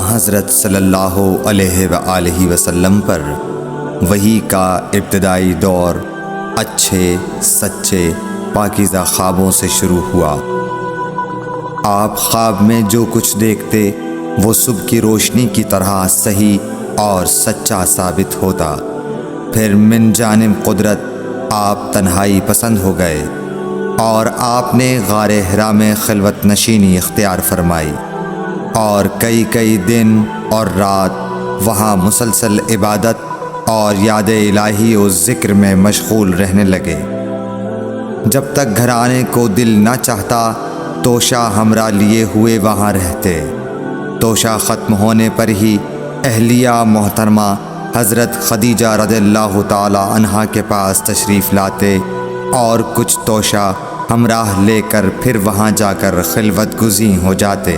حضرت صلی اللہ علیہ وآلہ وسلم پر وحی کا ابتدائی دور اچھے سچے پاکیزہ خوابوں سے شروع ہوا۔ آپ خواب میں جو کچھ دیکھتے وہ صبح کی روشنی کی طرح صحیح اور سچا ثابت ہوتا۔ پھر من جانب قدرت آپ تنہائی پسند ہو گئے اور آپ نے غار حرا میں خلوت نشینی اختیار فرمائی اور کئی دن اور رات وہاں مسلسل عبادت اور یاد الہی و ذکر میں مشغول رہنے لگے۔ جب تک گھر آنے کو دل نہ چاہتا توشہ ہمراہ لیے ہوئے وہاں رہتے۔ توشہ ختم ہونے پر ہی اہلیہ محترمہ حضرت خدیجہ رضی اللہ تعالی عنہا کے پاس تشریف لاتے اور کچھ توشہ ہمراہ لے کر پھر وہاں جا کر خلوت گزین ہو جاتے۔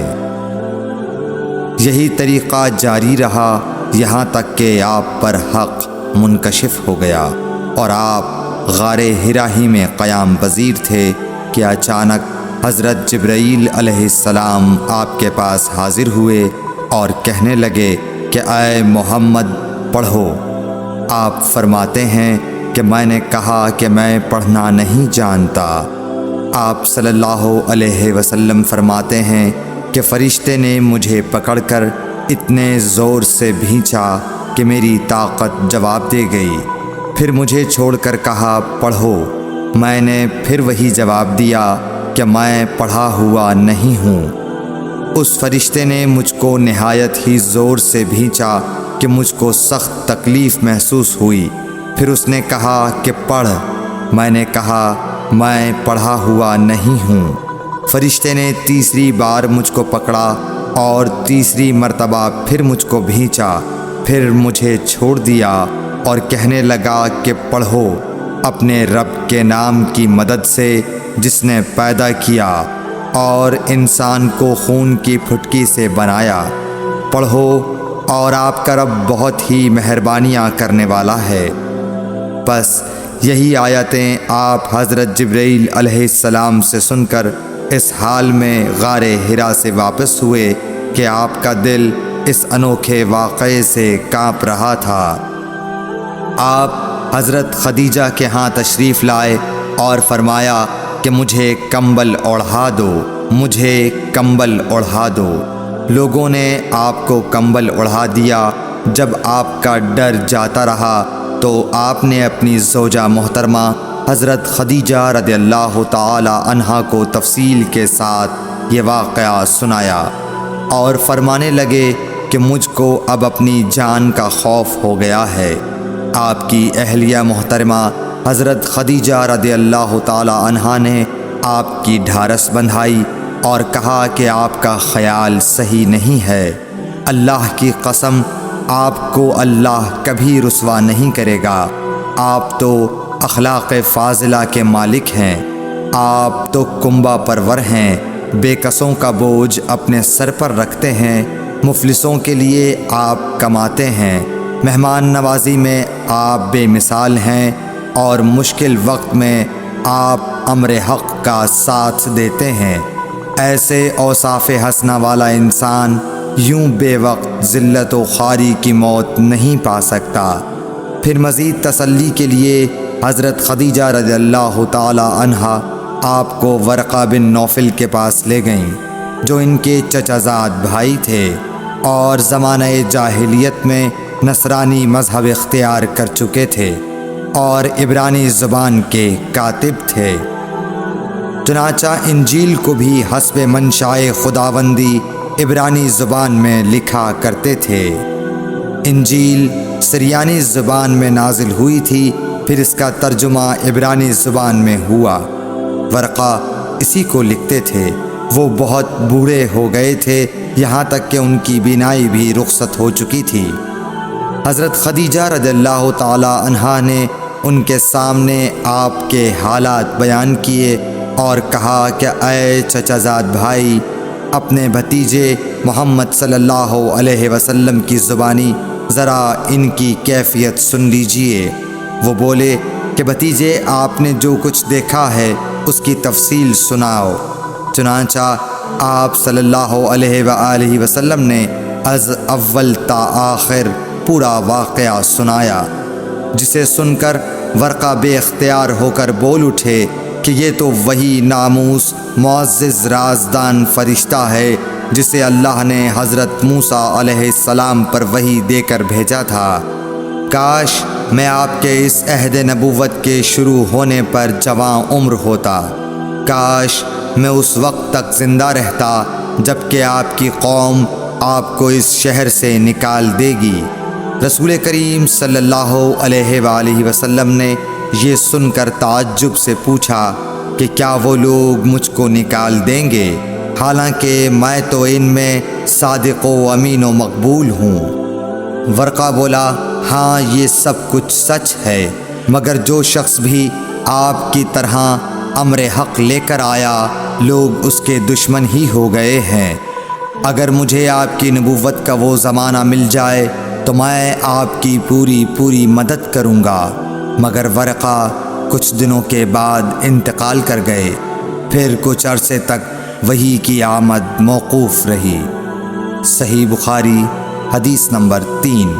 یہی طریقہ جاری رہا یہاں تک کہ آپ پر حق منکشف ہو گیا اور آپ غار حرا ہی میں قیام پذیر تھے کہ اچانک حضرت جبرائیل علیہ السلام آپ کے پاس حاضر ہوئے اور کہنے لگے کہ اے محمد پڑھو۔ آپ فرماتے ہیں کہ میں نے کہا کہ میں پڑھنا نہیں جانتا۔ آپ صلی اللہ علیہ وسلم فرماتے ہیں کہ فرشتے نے مجھے پکڑ کر اتنے زور سے بھینچا کہ میری طاقت جواب دے گئی۔ پھر مجھے چھوڑ کر کہا پڑھو۔ میں نے پھر وہی جواب دیا کہ میں پڑھا ہوا نہیں ہوں۔ اس فرشتے نے مجھ کو نہایت ہی زور سے بھینچا کہ مجھ کو سخت تکلیف محسوس ہوئی۔ پھر اس نے کہا کہ پڑھ۔ میں نے کہا میں پڑھا ہوا نہیں ہوں۔ فرشتے نے تیسری بار مجھ کو پکڑا اور تیسری مرتبہ پھر مجھ کو بھینچا۔ پھر مجھے چھوڑ دیا اور کہنے لگا کہ پڑھو اپنے رب کے نام کی مدد سے جس نے پیدا کیا اور انسان کو خون کی پھٹکی سے بنایا۔ پڑھو اور آپ کا رب بہت ہی مہربانیاں کرنے والا ہے۔ بس یہی آیتیں آپ حضرت جبرائیل علیہ السلام سے سن کر اس حال میں غار حرا سے واپس ہوئے کہ آپ کا دل اس انوکھے واقعے سے کانپ رہا تھا۔ آپ حضرت خدیجہ کے ہاں تشریف لائے اور فرمایا کہ مجھے کمبل اوڑھا دو، مجھے کمبل اوڑھا دو۔ لوگوں نے آپ کو کمبل اوڑھا دیا۔ جب آپ کا ڈر جاتا رہا تو آپ نے اپنی زوجہ محترمہ حضرت خدیجہ رضی اللہ تعالی عنہا کو تفصیل کے ساتھ یہ واقعہ سنایا اور فرمانے لگے کہ مجھ کو اب اپنی جان کا خوف ہو گیا ہے۔ آپ کی اہلیہ محترمہ حضرت خدیجہ رضی اللہ تعالی عنہا نے آپ کی ڈھارس بندھائی اور کہا کہ آپ کا خیال صحیح نہیں ہے۔ اللہ کی قسم آپ کو اللہ کبھی رسوا نہیں کرے گا۔ آپ تو اخلاق فاضلہ کے مالک ہیں۔ آپ تو کنبہ پرور ہیں، بے کسوں کا بوجھ اپنے سر پر رکھتے ہیں، مفلسوں کے لیے آپ کماتے ہیں، مہمان نوازی میں آپ بے مثال ہیں اور مشکل وقت میں آپ امر حق کا ساتھ دیتے ہیں۔ ایسے اوصاف حسنہ والا انسان یوں بے وقت ذلت و خواری کی موت نہیں پا سکتا۔ پھر مزید تسلی کے لیے حضرت خدیجہ رضی اللہ تعالی عنہا آپ کو ورقہ بن نوفل کے پاس لے گئیں جو ان کے چچا زاد بھائی تھے اور زمانہ جاہلیت میں نصرانی مذہب اختیار کر چکے تھے اور عبرانی زبان کے کاتب تھے۔ چنانچہ انجیل کو بھی حسب منشائے خداوندی عبرانی زبان میں لکھا کرتے تھے۔ انجیل سریانی زبان میں نازل ہوئی تھی، پھر اس کا ترجمہ عبرانی زبان میں ہوا۔ ورقہ اسی کو لکھتے تھے۔ وہ بہت بوڑھے ہو گئے تھے، یہاں تک کہ ان کی بینائی بھی رخصت ہو چکی تھی۔ حضرت خدیجہ رضی اللہ تعالی عنہا نے ان کے سامنے آپ کے حالات بیان کیے اور کہا کہ اے چچا زاد بھائی، اپنے بھتیجے محمد صلی اللہ علیہ وسلم کی زبانی ذرا ان کی کیفیت سن لیجئے۔ وہ بولے کہ بھتیجے آپ نے جو کچھ دیکھا ہے اس کی تفصیل سناؤ۔ چنانچہ آپ صلی اللہ علیہ وآلہ وسلم نے از اول تا آخر پورا واقعہ سنایا، جسے سن کر ورقہ بے اختیار ہو کر بول اٹھے کہ یہ تو وہی ناموس معزز رازدان فرشتہ ہے جسے اللہ نے حضرت موسیٰ علیہ السلام پر وحی دے کر بھیجا تھا۔ کاش میں آپ کے اس عہد نبوت کے شروع ہونے پر جواں عمر ہوتا، کاش میں اس وقت تک زندہ رہتا جب کہ آپ کی قوم آپ کو اس شہر سے نکال دے گی۔ رسول کریم صلی اللہ علیہ وآلہ وسلم نے یہ سن کر تعجب سے پوچھا کہ کیا وہ لوگ مجھ کو نکال دیں گے، حالانکہ میں تو ان میں صادق و امین و مقبول ہوں۔ ورقہ بولا، ہاں یہ سب کچھ سچ ہے، مگر جو شخص بھی آپ کی طرح امر حق لے کر آیا لوگ اس کے دشمن ہی ہو گئے ہیں۔ اگر مجھے آپ کی نبوت کا وہ زمانہ مل جائے تو میں آپ کی پوری مدد کروں گا، مگر ورقہ کچھ دنوں کے بعد انتقال کر گئے، پھر کچھ عرصے تک وحی کی آمد موقوف رہی۔ صحیح بخاری حدیث نمبر 3۔